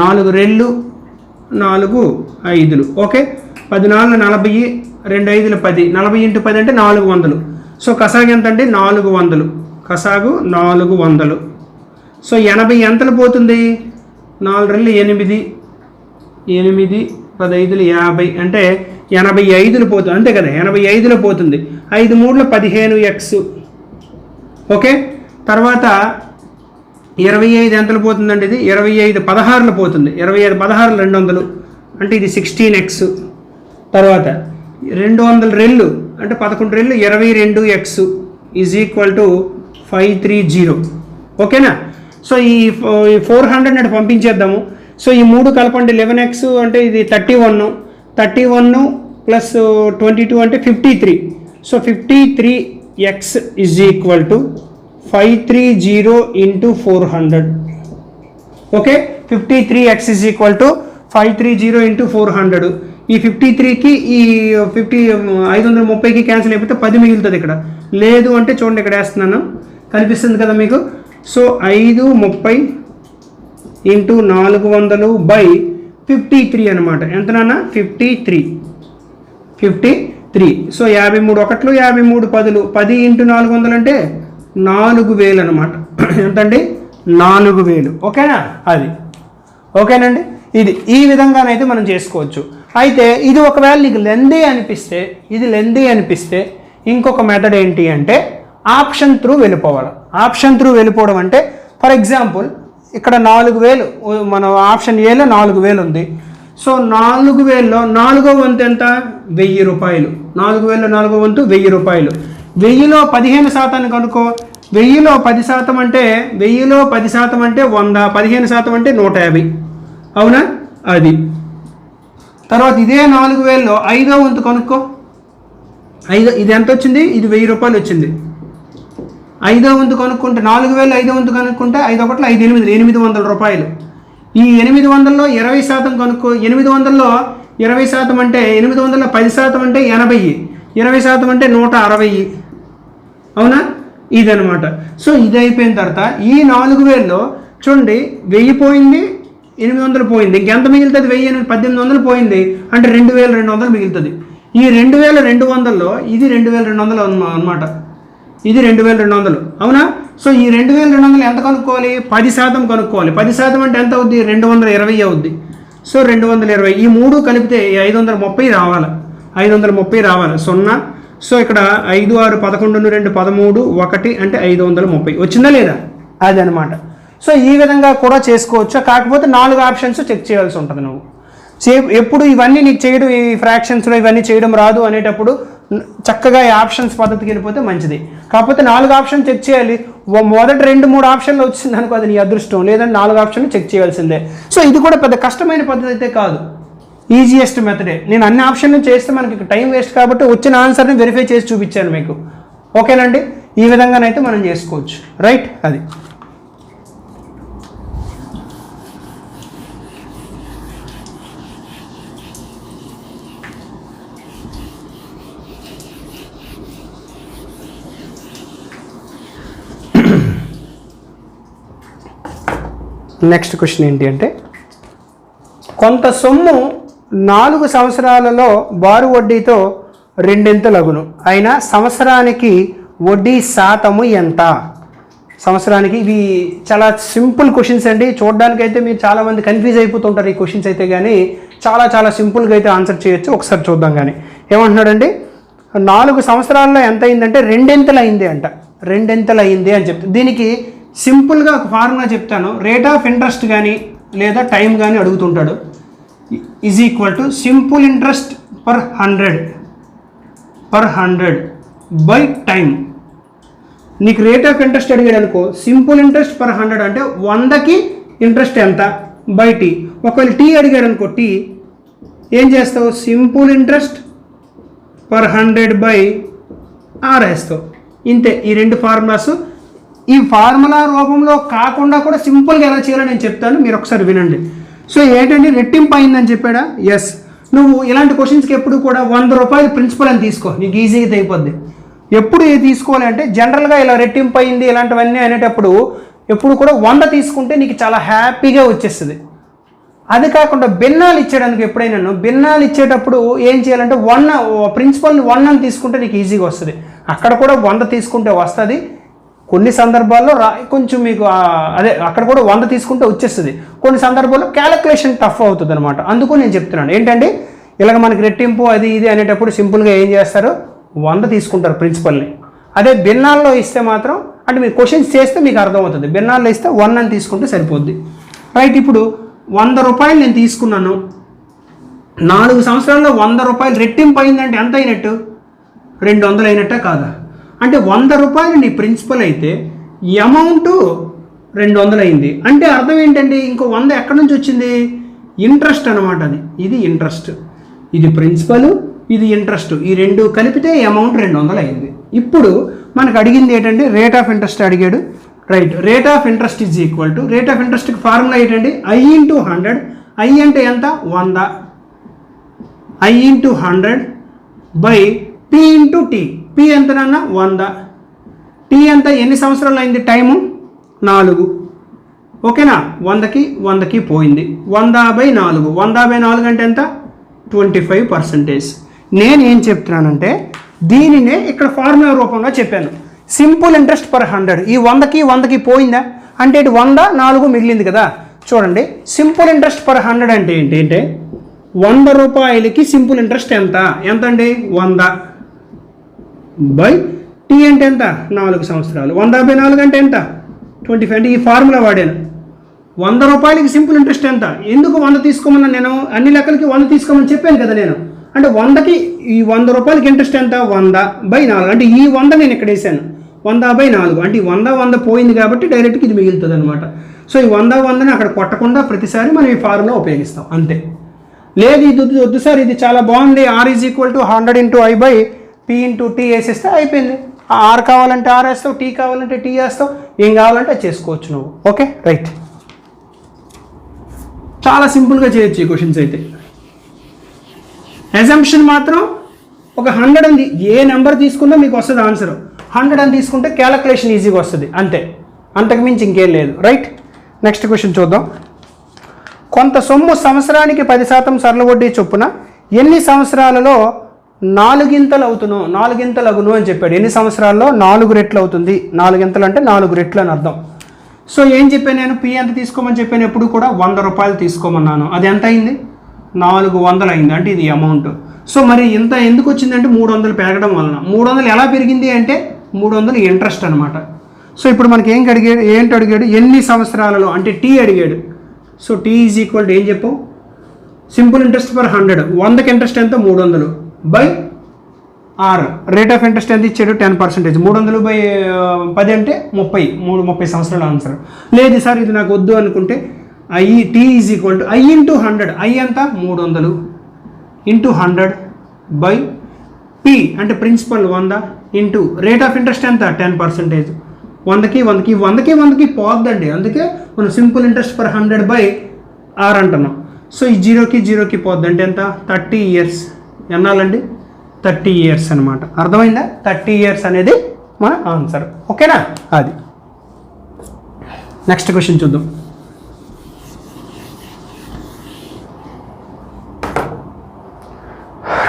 4 2 4 5లు. ఓకే, 10 4 40 2 5 10 40 × 10 అంటే 400. సో కసాగు ఎంత అంటే 400. కసాగు 400. సో 80 ఎంతలు పోతుంది? 4 2 8 8 15 50 అంటే 85లు పోతుంది అంతే కదా, 85లో పోతుంది. 5 3 15x. ఓకే, తర్వాత 25 ఎంతలు పోతుందండి? ఇది 25 16లు పోతుంది. 25 16 200 అంటే ఇది 16x. తర్వాత 200 రెళ్ళు అంటే 11 రెళ్ళు 22x ఈజ్ ఈక్వల్ టు 530. ఓకేనా? సో ఈ 400 అంటే పంపించేద్దాము. సో ఈ 3 కలపండి, 11x అంటే ఇది 31 ప్లస్ 22 అంటే 53. So 53x is equal to 530 × 400. Okay, 53x is equal to 530 × 400. ఈ 53కి ఈ 530కి క్యాన్సిల్ అయిపోతే 10 మిగులుతుంది. ఇక్కడ లేదు అంటే చూడండి, ఇక్కడ వేస్తున్నాను కనిపిస్తుంది కదా మీకు. సో 530 × 400/53 అనమాట. ఎంతనన్నా 53. సో 53 ఒకట్లు 53 10లు 10 × 400 అంటే 4000 అనమాట. ఎంతండి? 4000. ఓకేనా? అది ఓకేనండి. ఇది ఈ విధంగానైతే మనం చేసుకోవచ్చు. అయితే ఇది ఒకవేళ నీకు లెందీ అనిపిస్తే ఇంకొక మెథడ్ ఏంటి అంటే ఆప్షన్ త్రూ వెళ్ళిపోవాలి. ఆప్షన్ త్రూ వెళ్ళిపోవడం అంటే ఫర్ ఎగ్జాంపుల్ ఇక్కడ 4000 మన ఆప్షన్ ఏలో 4000 ఉంది. సో 4000లో 4వ వంతు ఎంత? 1000 రూపాయలు. 4000లో 4వ వంతు 1000 రూపాయలు. 1000లో 15% కనుక్కో. 1000లో 10% అంటే 1000లో 10% అంటే 100, 15% అంటే 150. అవునా? అది తర్వాత ఇదే 4000లో 5వ వంతు కనుక్కో. ఇది ఎంత వచ్చింది? ఇది 1000 రూపాయలు వచ్చింది. 5వ వంతు కనుక్కుంటే 4000లో 5వ వంతు కనుక్కుంటే 5 1 5 8 800 రూపాయలు. ఈ 800లో 20% కనుక్కో. 800లో 20% అంటే 800లో 10% అంటే 80, 20% అంటే 160. అవునా? ఇదనమాట. సో ఇది అయిపోయిన తర్వాత ఈ 4000లో చూడండి 1000 పోయింది, 800 పోయింది. ఇంకెంత మిగులుతుంది? 1000 1800 పోయింది అంటే 2200 మిగులుతుంది. ఈ 2200లో ఇది 2200 అనమాట. ఇది 2200. అవునా? సో ఈ 2200 ఎంత కనుక్కోవాలి? 10% కనుక్కోవాలి. 10% అంటే ఎంత అవుద్ది? 220 అవుద్ది. సో 220 ఈ 3 కలిపితే 530 రావాలి. 530 రావాలి. 0. సో ఇక్కడ 5 6 11 2 13 1 అంటే 530 వచ్చిందా లేదా? అది అనమాట. సో ఈ విధంగా కూడా చేసుకోవచ్చు. కాకపోతే 4 ఆప్షన్స్ చెక్ చేయాల్సి ఉంటుంది. నువ్వు ఎప్పుడు ఇవన్నీ నీకు చేయడం, ఈ ఫ్రాక్షన్స్లో ఇవన్నీ చేయడం రాదు అనేటప్పుడు చక్కగా ఈ ఆప్షన్స్ పద్ధతికి వెళ్ళిపోతే మంచిది. కాకపోతే 4 ఆప్షన్ చెక్ చేయాలి. మొదటి 2-3 ఆప్షన్లు వచ్చింది అనుకో, అది నీ అదృష్టం. లేదంటే 4 ఆప్షన్లు చెక్ చేయాల్సిందే. సో ఇది కూడా పెద్ద కష్టమైన పద్ధతి అయితే కాదు, ఈజియెస్ట్ మెథడే. నేను అన్ని ఆప్షన్లు చేస్తే మనకి టైం వేస్ట్ కాబట్టి వచ్చిన ఆన్సర్ని వెరిఫై చేసి చూపించాను మీకు. ఓకేనండి? ఈ విధంగానైతే మనం చేసుకోవచ్చు. రైట్? అది నెక్స్ట్ క్వశ్చన్ ఏంటి అంటే కొంత సొమ్ము 4 సంవత్సరాలలో బారు వడ్డీతో 2 లగును అయినా సంవత్సరానికి వడ్డీ శాతము ఎంత? సంవత్సరానికి. ఇవి చాలా సింపుల్ క్వశ్చన్స్ అండి. చూడడానికి అయితే మీరు చాలామంది కన్ఫ్యూజ్ అయిపోతుంటారు ఈ క్వశ్చన్స్ అయితే, కానీ చాలా సింపుల్గా అయితే ఆన్సర్ చేయొచ్చు. ఒకసారి చూద్దాం. కానీ ఏమంటున్నాడండి, 4 సంవత్సరాల్లో ఎంత అయిందంటే 2 అయింది అంట. 2 అయింది అని చెప్తే దీనికి సింపుల్గా ఒక ఫార్ములా చెప్తాను. రేట్ ఆఫ్ ఇంట్రెస్ట్ కానీ లేదా టైం కానీ అడుగుతుంటాడు. Is equal to simple interest per 100 by time. నీకు రేట్ ఆఫ్ ఇంట్రెస్ట్ అడిగాడు అనుకో, సింపుల్ ఇంట్రెస్ట్ పర్ 100 అంటే 100కి ఇంట్రెస్ట్ ఎంత బై టీ. ఒకవేళ టీ అడిగాడు అనుకో, టీ ఏం చేస్తావు, simple interest per 100 by R వేస్తావు. ఇంతే. ఈ రెండు ఫార్ములాస్. ఈ ఫార్ములా రూపంలో కాకుండా కూడా సింపుల్గా ఎలా చేయాలో నేను చెప్తాను, మీరు ఒకసారి వినండి. సో ఏంటంటే రెట్టింపు అయిందని చెప్పాడా, ఎస్. నువ్వు ఇలాంటి క్వశ్చన్స్కి ఎప్పుడు కూడా 100 రూపాయలు ప్రిన్సిపల్ అని తీసుకో, నీకు ఈజీగా అయిపోద్ది. ఎప్పుడు ఏ తీసుకోవాలి అంటే జనరల్గా ఇలా రెట్టింపు అయింది ఇలాంటివన్నీ అనేటప్పుడు ఎప్పుడు కూడా 100 తీసుకుంటే నీకు చాలా హ్యాపీగా వచ్చేస్తుంది. అది కాకుండా భిన్నాలు ఇచ్చేయడానికి ఎప్పుడైనా భిన్నాలు ఇచ్చేటప్పుడు ఏం చేయాలంటే ప్రిన్సిపల్ని 1 అని తీసుకుంటే నీకు ఈజీగా వస్తుంది. అక్కడ కూడా 100 తీసుకుంటే వస్తుంది. కొన్ని సందర్భాల్లో కొంచెం మీకు అదే అక్కడ కూడా 100 తీసుకుంటే వచ్చేస్తుంది. కొన్ని సందర్భాల్లో క్యాలిక్యులేషన్ టఫ్ అవుతుంది అనమాట. అందుకు నేను చెప్తున్నాను ఏంటంటే ఇలాగ మనకి రెట్టింపు అది ఇది అనేటప్పుడు సింపుల్గా ఏం చేస్తారు, 100 తీసుకుంటారు ప్రిన్సిపల్ని. అదే భిన్నాల్లో ఇస్తే మాత్రం అంటే మీరు క్వశ్చన్స్ చేస్తే మీకు అర్థమవుతుంది. భిన్నాల్లో ఇస్తే 1 అని తీసుకుంటే సరిపోద్ది. రైట్. ఇప్పుడు 100 రూపాయలు నేను తీసుకున్నాను, 4 సంవత్సరాల్లో 100 రూపాయలు రెట్టింపు అయిందంటే ఎంత అయినట్టు, 200 అయినట్టే కాదా? అంటే 100 రూపాయలు నీ ప్రిన్సిపల్ అయితే అమౌంట్ 200 అయింది. అంటే అర్థం ఏంటండి, ఇంకో 100 ఎక్కడి నుంచి వచ్చింది, ఇంట్రెస్ట్ అనమాట. ఇది ఇంట్రెస్ట్, ఇది ప్రిన్సిపల్, ఇది ఇంట్రెస్ట్, ఈ రెండు కలిపితే అమౌంట్ 200 అయింది. ఇప్పుడు మనకు అడిగింది ఏంటంటే రేట్ ఆఫ్ ఇంట్రెస్ట్ అడిగాడు. Right. Rate of interest is equal to, rate of ఇంట్రెస్ట్కి ఫార్ములా ఏంటండి, I × 100. I అంటే ఎంత, 100. I × 100 by P × T. P ఎంతనన్నా 100. T ఎంత, ఎన్ని సంవత్సరాలు అయింది టైము, 4. ఓకేనా. 100కి పోయింది. 100/4. 100/4 అంటే ఎంత, 25%. నేనేం చెప్తున్నానంటే దీనినే ఇక్కడ ఫార్ములా రూపంలో చెప్పాను. Simple interest per 100. ఈ 100కి పోయిందా అంటే ఇటు 100 4 మిగిలింది కదా. చూడండి, సింపుల్ ఇంట్రెస్ట్ పర్ 100 అంటే ఏంటంటే 100 రూపాయలకి సింపుల్ ఇంట్రెస్ట్ ఎంత అండి, 100 బై టీ అంటే ఎంత, 4 సంవత్సరాలు. 100/4 అంటే ఎంత, 25. అంటే ఈ ఫార్ములా వాడాను. 100 రూపాయలకి సింపుల్ ఇంట్రెస్ట్ ఎంత, ఎందుకు 100 తీసుకోమన్నా, నేను అన్ని లెక్కలకి 100 తీసుకోమని చెప్పాను కదా నేను. అంటే 100కి ఈ 100 రూపాయలకి ఇంట్రెస్ట్ ఎంత, 100/4. అంటే ఈ 100 నేను ఇక్కడ వేసాను, 100/4. అంటే ఈ 100 పోయింది కాబట్టి డైరెక్ట్గా ఇది మిగులుతుంది అనమాట. సో ఈ 100ని అక్కడ కొట్టకుండా ప్రతిసారి మనం ఈ ఫార్ములా ఉపయోగిస్తాం అంతే. లేదు ఇది వద్దు సార్, ఇది చాలా బాగుంది, R = 100 × I/P × T వేసేస్తే అయిపోయింది. R కావాలంటే R వేస్తావు, T కావాలంటే T వేస్తావు, ఏం కావాలంటే అది చేసుకోవచ్చు నువ్వు. Okay right. చాలా సింపుల్గా చేయొచ్చు ఈ క్వశ్చన్స్ అయితే. అజంప్షన్ మాత్రం ఒక 100 ఉంది, ఏ నెంబర్ తీసుకున్నా మీకు వస్తుంది ఆన్సర్. 100 అని తీసుకుంటే క్యాలిక్యులేషన్ ఈజీగా వస్తుంది అంతే, అంతకుమించి ఇంకేం లేదు. రైట్. నెక్స్ట్ క్వశ్చన్ చూద్దాం. కొంత సొమ్ము సంవత్సరానికి 10% సరళ వడ్డీ చొప్పున ఎన్ని సంవత్సరాలలో 4 అగును అని చెప్పాడు. ఎన్ని సంవత్సరాల్లో 4 రెట్లు అవుతుంది. 4 అంటే 4 రెట్లు అని అర్థం. సో ఏం చెప్పాను నేను, P ఎంత తీసుకోమని చెప్పాను, ఎప్పుడు కూడా 100 రూపాయలు తీసుకోమన్నాను. అది ఎంత అయింది, 400 అయింది. అంటే ఇది అమౌంట్. సో మరి ఇంత ఎందుకు వచ్చిందంటే 300 పెరగడం వలన. 300 ఎలా పెరిగింది అంటే 300 ఇంట్రెస్ట్ అనమాట. సో ఇప్పుడు మనకి ఏంటి అడిగాడు, ఎన్ని సంవత్సరాలలో అంటే T అడిగాడు. సో T = ఏం చెప్పు, సింపుల్ ఇంట్రెస్ట్ పర్ 100. 100కి ఇంట్రెస్ట్ ఎంత, 300 by R. Rate of interest ఎంత ఇచ్చాడు, 10%. 300/10 అంటే 30 సంవత్సరాల ఆన్సర్. లేదు సార్ ఇది నాకు వద్దు అనుకుంటే T = I × 100. I ఎంత, 300 × 100 బై P అంటే principal 100 into rate of interest ఎంత, 10%. 100కి పోద్దండి. అందుకే మనం సింపుల్ ఇంట్రెస్ట్ పర్ 100/R అంటున్నాం. సో ఈ 0కి పోద్ది అంటే ఎంత, 30 ఇయర్స్. ఎన్నాలండి, 30 ఇయర్స్ అనమాట. అర్థమైందా, 30 ఇయర్స్ అనేది మన ఆన్సర్. ఓకేనా. అది నెక్స్ట్ క్వశ్చన్ చూద్దాం.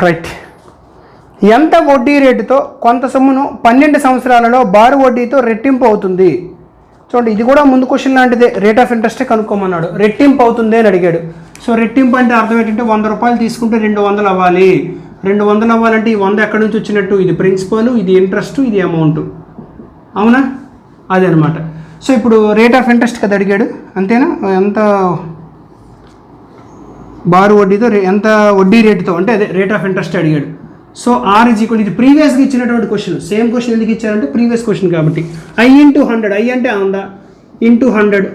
రైట్. ఎంత వడ్డీ రేటుతో కొంత సొమ్మును 12 సంవత్సరాలలో బారు వడ్డీతో రెట్టింపు అవుతుంది. చూడండి, ఇది కూడా ముందు క్వశ్చన్ లాంటిదే. రేట్ ఆఫ్ ఇంట్రెస్టే కనుక్కోమన్నాడు, రెట్టింపు అవుతుంది అని అడిగాడు. సో రెట్టింపు అంటే అర్థం ఏంటంటే 100 రూపాయలు తీసుకుంటే 200 అవ్వాలి. 200 అవ్వాలంటే ఈ 100 ఎక్కడి నుంచి వచ్చినట్టు, ఇది ప్రిన్సిపల్, ఇది ఇంట్రెస్ట్, ఇది అమౌంట్. అవునా, అదే అనమాట. సో ఇప్పుడు రేట్ ఆఫ్ ఇంట్రెస్ట్ కదా అడిగాడు, అంతేనా. ఎంత బారు వడ్డీతో ఎంత వడ్డీ రేటుతో అంటే అదే రేట్ ఆఫ్ ఇంట్రెస్ట్ అడిగాడు. సో ఆర్ ఈజ్ ఈక్వల్, ఇది ప్రీవియస్గా ఇచ్చినటువంటి క్వశ్చన్, సేమ్ క్వశ్చన్ ఎందుకు ఇచ్చారంటే ప్రీవియస్ క్వశ్చన్ కాబట్టి. I into 100, I అంటే ఉందా, ఇంటూ 100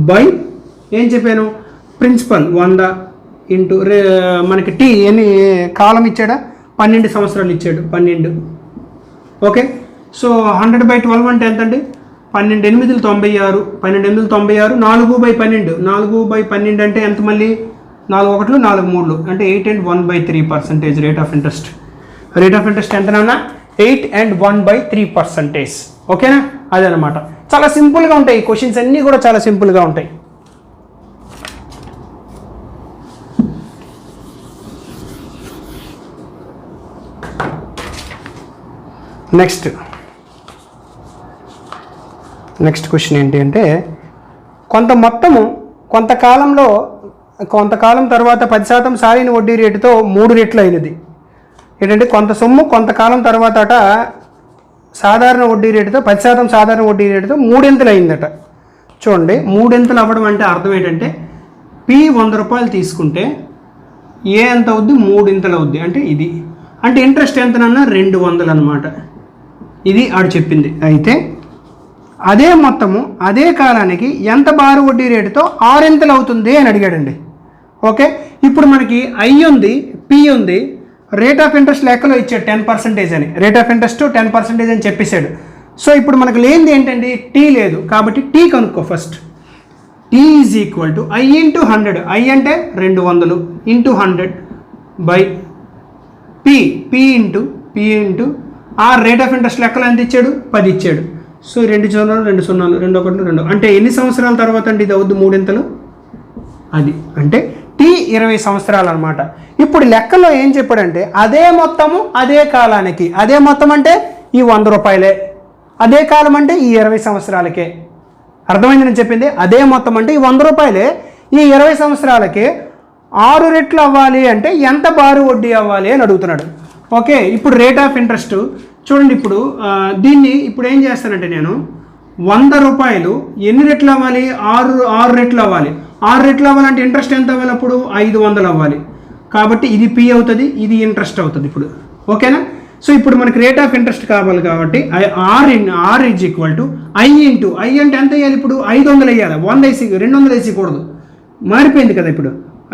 బై ఏం చెప్పాను, ప్రిన్సిపల్ 100 ఇంటూ మనకి టీ ఎన్ని కాలం ఇచ్చాడా, 12 సంవత్సరాలు ఇచ్చాడు, 12. ఓకే, సో 100/12 అంటే ఎంత అండి, 12 8 96, 12 8 96, 4/12, 4/12 అంటే ఎంత, మళ్ళీ 4 1 4 3 అంటే 8 and 1/3% rate of interest. Rate of interest ఎంతనన్నా 8 and 1/3%. ఓకేనా, అదనమాట. చాలా సింపుల్గా ఉంటాయి క్వశ్చన్స్ అన్నీ కూడా, చాలా సింపుల్గా ఉంటాయి. నెక్స్ట్ క్వశ్చన్ ఏంటి అంటే, కొంత మొత్తము కొంతకాలం తర్వాత 10% సాలిన వడ్డీ రేటుతో 3 రెట్లు అయినది. ఏంటంటే కొంత సొమ్ము కొంతకాలం తర్వాత అట సాధారణ వడ్డీ రేటుతో 10% సాధారణ వడ్డీ రేటుతో 3 అయిందట. చూడండి, 3 అవ్వడం అంటే అర్థం ఏంటంటే, P 100 రూపాయలు తీసుకుంటే ఏ ఎంత అవుద్ది, 3 అవుద్ది. అంటే ఇది అంటే ఇంట్రెస్ట్ ఎంతనన్నా 200 అనమాట. ఇది ఆడు చెప్పింది. అయితే అదే మొత్తము అదే కాలానికి ఎంత బారు వడ్డీ రేటుతో 6 అవుతుంది అని అడిగాడండి. ఓకే, ఇప్పుడు మనకి I ఉంది, P ఉంది, రేట్ ఆఫ్ ఇంట్రెస్ట్ లెక్కలో ఇచ్చాడు 10% అని, రేట్ ఆఫ్ ఇంట్రెస్ట్ 10% అని చెప్పేశాడు. సో ఇప్పుడు మనకు లేనిది ఏంటండి, టీ లేదు. కాబట్టి టీ కనుక్కో first. T is equal to I into 100, I అంటే 200 ఇంటూ 100 బై P ఇంటూ ఆ రేట్ ఆఫ్ ఇంట్రెస్ట్ లెక్కలో ఎంత ఇచ్చాడు, 10 ఇచ్చాడు. సో 2 0 2 0 2 1 2 అంటే ఎన్ని సంవత్సరాల తర్వాత అండి ఇది అవుద్ది 3 అది అంటే టీ 20 సంవత్సరాలు అనమాట. ఇప్పుడు లెక్కలో ఏం చెప్పాడంటే, అదే మొత్తము అదే కాలానికి, అదే మొత్తం అంటే ఈ 100 రూపాయలే, అదే కాలం అంటే ఈ 20 సంవత్సరాలకే. అర్థమైంది నేను చెప్పింది, అదే మొత్తం అంటే ఈ 100 రూపాయలే, ఈ 20 సంవత్సరాలకి 6 రెట్లు అవ్వాలి అంటే ఎంత బారు వడ్డీ అవ్వాలి అని అడుగుతున్నాడు. ఓకే, ఇప్పుడు రేట్ ఆఫ్ ఇంట్రెస్ట్ చూడండి. ఇప్పుడు దీన్ని ఇప్పుడు ఏం చేస్తానంటే, నేను 100 రూపాయలు ఎన్ని రెట్లు అవ్వాలి, 6 రెట్లు అవ్వాలి. 6 రెట్లు అవ్వాలంటే ఇంట్రెస్ట్ ఎంత అవ్వాలి, అప్పుడు 500 అవ్వాలి. కాబట్టి ఇది P అవుతుంది, ఇది ఇంట్రెస్ట్ అవుతుంది ఇప్పుడు. ఓకేనా, సో ఇప్పుడు మనకి రేట్ ఆఫ్ ఇంట్రెస్ట్ కావాలి కాబట్టి R is equal to I into I అంటే ఎంత వేయాలి, ఇప్పుడు 500 వేయాలి, 100 వేసి 200 వేయకూడదు, మారిపోయింది కదా. ఇప్పుడు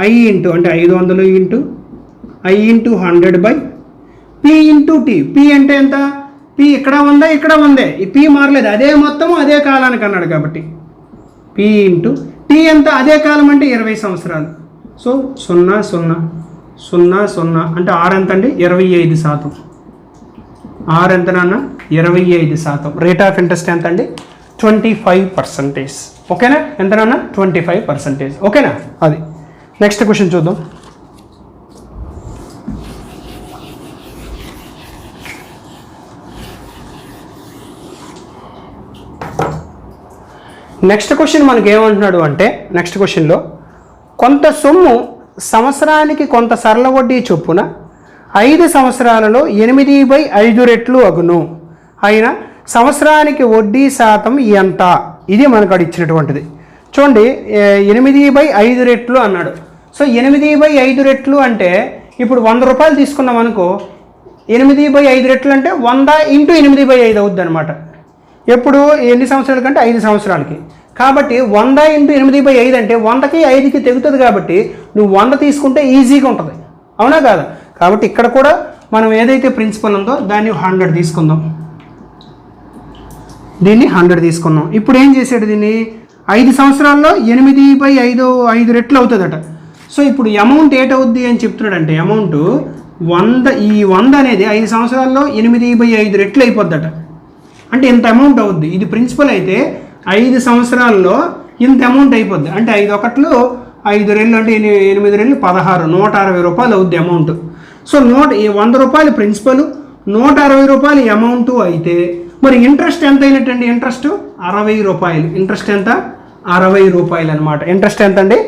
I ఇంటూ అంటే 500 into I into 100 by P into T. P అంటే ఎంత, P ఇక్కడ ఉందా, ఇక్కడ ఉందే, ఈ P మారలేదు, అదే మొత్తము అదే కాలానికి అన్నాడు కాబట్టి P ఇంటూ T ఎంత, అదే కాలం అంటే 20 సంవత్సరాలు. సో 0 0 0 0 అంటే R ఎంత అండి, 25%. R ఎంత నాన్న, 25%. రేట్ ఆఫ్ ఇంట్రెస్ట్ ఎంత అండి, 25%. ఓకేనా, ఎంత నాన్న, 25%. ఓకేనా, అది. నెక్స్ట్ క్వశ్చన్ చూద్దాం. నెక్స్ట్ క్వశ్చన్ మనకి ఏమంటున్నాడు అంటే, నెక్స్ట్ క్వశ్చన్లో కొంత సొమ్ము సంవత్సరానికి కొంత సరళ వడ్డీ చొప్పున 5 సంవత్సరాలలో 8/5 రెట్లు అగును అయినా సంవత్సరానికి వడ్డీ శాతం ఎంత, ఇది మనకు అక్కడ ఇచ్చినటువంటిది. చూడండి, 8/5 రెట్లు అన్నాడు. సో 8/5 రెట్లు అంటే ఇప్పుడు 100 రూపాయలు తీసుకున్నాం అనుకో, 8/5 రెట్లు అంటే 100 ఇంటూ 8/5 అవుద్ది అనమాట. ఎప్పుడు ఎన్ని సంవత్సరాల కంటే 5 సంవత్సరాలకి. కాబట్టి 100 ఇంటూ 8/5 అంటే 100కి 5కి తెగుతుంది. కాబట్టి నువ్వు 100 తీసుకుంటే ఈజీగా ఉంటుంది, అవునా కాదా. కాబట్టి ఇక్కడ కూడా మనం ఏదైతే ప్రిన్సిపల్ ఉందో దాన్ని 100 తీసుకుందాం, దీన్ని 100 తీసుకున్నాం. ఇప్పుడు ఏం చేసాడు, దీన్ని 5 సంవత్సరాల్లో 8/5 రెట్లు అవుతుందట. సో ఇప్పుడు అమౌంట్ ఏటవుద్ది అని చెప్తున్నాడు అంటే, అమౌంట్ 100, ఈ 100 అనేది 5 సంవత్సరాల్లో 8/5 రెట్లు అయిపోద్దట. అంటే ఇంత అమౌంట్ అవుద్ది. ఇది ప్రిన్సిపల్ అయితే 5 సంవత్సరాల్లో ఇంత అమౌంట్ అయిపోద్ది. అంటే 5 1 5 రెళ్ళు అంటే 8 రెళ్ళు 16, 160 రూపాయలు అవుద్ది అమౌంట్. సో 100 రూపాయలు ప్రిన్సిపల్, 160 రూపాయలు అమౌంట్ అయితే మరి ఇంట్రెస్ట్ ఎంత అయినట్టండి, ఇంట్రెస్ట్ 60 రూపాయలు. ఇంట్రెస్ట్ ఎంత, 60 రూపాయలు అనమాట. ఇంట్రెస్ట్ ఎంత అండి,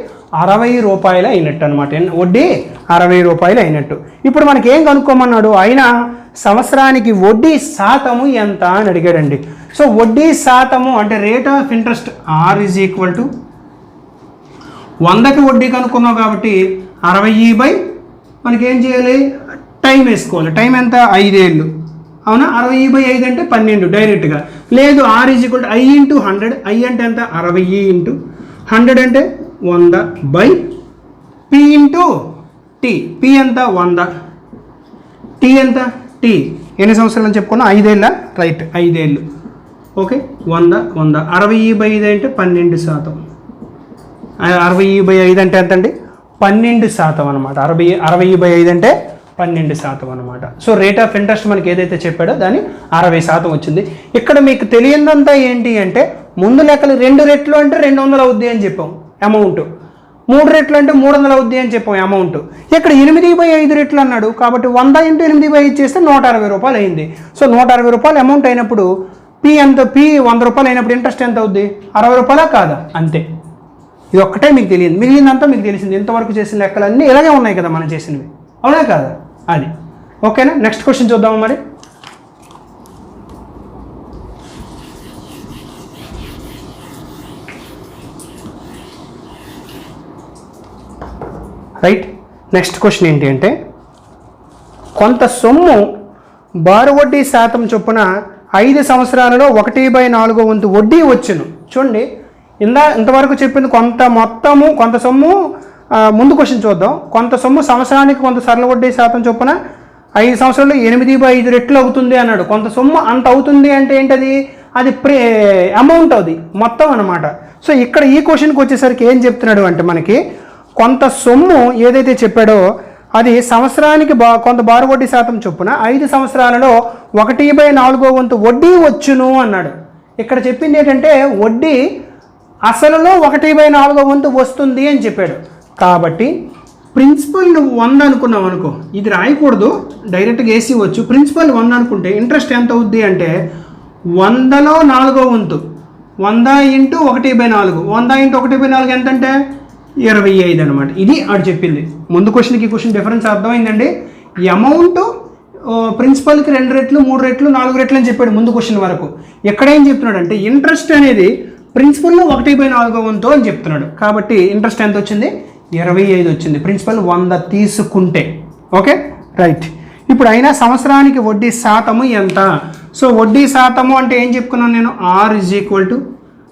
60 రూపాయలు అయినట్టు అనమాట. వడ్డీ 60 రూపాయలు అయినట్టు. ఇప్పుడు మనకి ఏం కనుక్కోమన్నాడు, అయినా సంవత్సరానికి వడ్డీ శాతము ఎంత అని అడిగాడండి. సో వడ్డీ శాతము అంటే rate of interest R is equal to 100కి వడ్డీ కనుక్కున్నావు కాబట్టి 60 బై మనకి ఏం చేయాలి, టైం వేసుకోవాలి. టైం ఎంత, 5 ఏళ్ళు. అవునా, 60 బై 5 అంటే 12 డైరెక్ట్గా. లేదు R = I × 100. I అంటే ఎంత, 60 × 100 అంటే 100 బై P × T. P ఎంత, 100. T ఎంత, T ఎన్ని సంవత్సరాలు అని చెప్పుకున్నా, 5 ఏళ్ళ, రైట్, 5 ఏళ్ళు. ఓకే, 100 60 బై 5 అంటే 12%. 60 బై 5 అంటే ఎంత అండి, 12% అనమాట. 60 బై 5 అంటే 12% అనమాట. సో రేట్ ఆఫ్ ఇంట్రెస్ట్ మనకి ఏదైతే చెప్పాడో దాని 60% వచ్చింది. ఇక్కడ మీకు తెలియదంతా ఏంటి అంటే, ముందు లెక్కలు 2 రెట్లు అంటే 200 అవుద్ది అని చెప్పాం అమౌంట్, 3 రెట్లు అంటే 300 అవుద్ది అని చెప్పాం అమౌంట్. ఇక్కడ 8 బై 5 రెట్లు అన్నాడు కాబట్టి 100 × 8 బై 5 చేస్తే 160 రూపాయలు అయింది. సో 160 రూపాయలు అమౌంట్ అయినప్పుడు P ఎంత, P 100 రూపాయలు అయినప్పుడు ఇంట్రెస్ట్ ఎంత అవుద్ది, 60 రూపాయలా కాదా, అంతే. ఇది ఒక్కటే మీకు తెలియదు, మిగిలిందంతా మీకు తెలిసింది. ఇంతవరకు చేసిన లెక్కలన్నీ ఇలాగే ఉన్నాయి కదా మనం చేసినవి, అవునా కాదా, అది. ఓకేనా, నెక్స్ట్ క్వశ్చన్ చూద్దాము మరి. రైట్, నెక్స్ట్ క్వశ్చన్ ఏంటి అంటే, కొంత సొమ్ము బారు వడ్డీ శాతం చొప్పున 5 సంవత్సరాలలో 1/4 వంతు వడ్డీ వచ్చును. చూడండి, ఇంతవరకు చెప్పింది కొంత సొమ్ము. ముందు క్వశ్చన్ చూద్దాం. కొంత సొమ్ము సంవత్సరానికి కొంత సరళ వడ్డీ శాతం చొప్పున 5 సంవత్సరాల్లో 8 బై 5 రెట్లు అవుతుంది అన్నాడు. కొంత సొమ్ము అంత అవుతుంది అంటే ఏంటది, అది అమౌంట్ అది మొత్తం అనమాట. సో ఇక్కడ ఈ క్వశ్చన్కి వచ్చేసరికి ఏం చెప్తున్నాడు అంటే, మనకి కొంత సొమ్ము ఏదైతే చెప్పాడో అది సంవత్సరానికి కొంత బారు వడ్డీ శాతం చొప్పున 5 సంవత్సరాలలో 1/4 వంతు వడ్డీ వచ్చును అన్నాడు. ఇక్కడ చెప్పింది ఏంటంటే, వడ్డీ అసలులో 1/4 వంతు వస్తుంది అని చెప్పాడు. కాబట్టి ప్రిన్సిపల్ నువ్వు 100 అనుకున్నావు అనుకో, ఇది రాయకూడదు, డైరెక్ట్గా వేసి వచ్చు. ప్రిన్సిపల్ 100 అనుకుంటే ఇంట్రెస్ట్ ఎంత అవుద్ది అంటే 100లో 4వ వంతు, 100 × 1/4. 100 × 1/4 ఎంత అంటే 25 అనమాట. ఇది ఆడు చెప్పింది. ముందు క్వశ్చన్కి క్వశ్చన్ డిఫరెన్స్ అర్థమైందండి. ఈ అమౌంట్ ప్రిన్సిపల్కి 2 రెట్లు, 3 రెట్లు, 4 రెట్లు అని చెప్పాడు ముందు క్వశ్చన్ వరకు. ఎక్కడేం చెప్తున్నాడు అంటే, ఇంట్రెస్ట్ అనేది ప్రిన్సిపల్లో 1/4 వంతు అని చెప్తున్నాడు. కాబట్టి ఇంట్రెస్ట్ ఎంత వచ్చింది, 25 వచ్చింది, ప్రిన్సిపల్ 100 తీసుకుంటే. Okay, right. ఇప్పుడు అయినా సంవత్సరానికి వడ్డీ శాతము ఎంత. సో వడ్డీ శాతము అంటే ఏం చెప్పుకున్నాను నేను, R =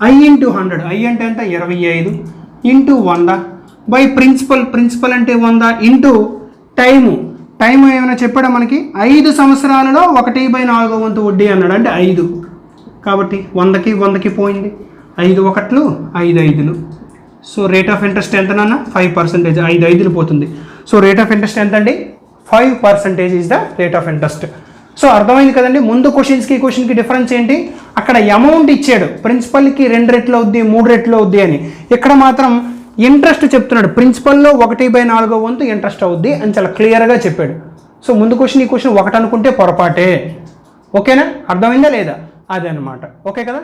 I × 100. I అంటే ఎంత, 25 × 100 బై ప్రిన్సిపల్ అంటే 100 ఇంటూ టైము ఏమైనా చెప్పాడా మనకి, 5 సంవత్సరాలలో 1/4 వంతు వడ్డీ అన్నాడు, అంటే 5. కాబట్టి 100కి పోయింది, 5 1లు 5 5లు. సో రేట్ ఆఫ్ ఇంట్రెస్ట్ ఎంత నాన్న, 5%. 5 5లు పోతుంది. సో రేట్ ఆఫ్ ఇంట్రెస్ట్ ఎంత అండి, 5% is the rate of interest. So అర్థమైంది కదండి. ముందు క్వశ్చన్కి డిఫరెన్స్ ఏంటి, అక్కడ అమౌంట్ ఇచ్చాడు, ప్రిన్సిపల్కి 2 రెట్లు అవుద్ది, 3 రెట్లు అవుద్ది అని. ఇక్కడ మాత్రం ఇంట్రెస్ట్ చెప్తున్నాడు, ప్రిన్సిపల్లో 1/4 వంతు ఇంట్రెస్ట్ అవుద్ది అని చాలా క్లియర్గా చెప్పాడు. సో ముందు క్వశ్చన్ ఈ క్వశ్చన్ 1 అనుకుంటే పొరపాటే. ఓకేనా, అర్థమైందా లేదా, అదే అనమాట. ఓకే కదా.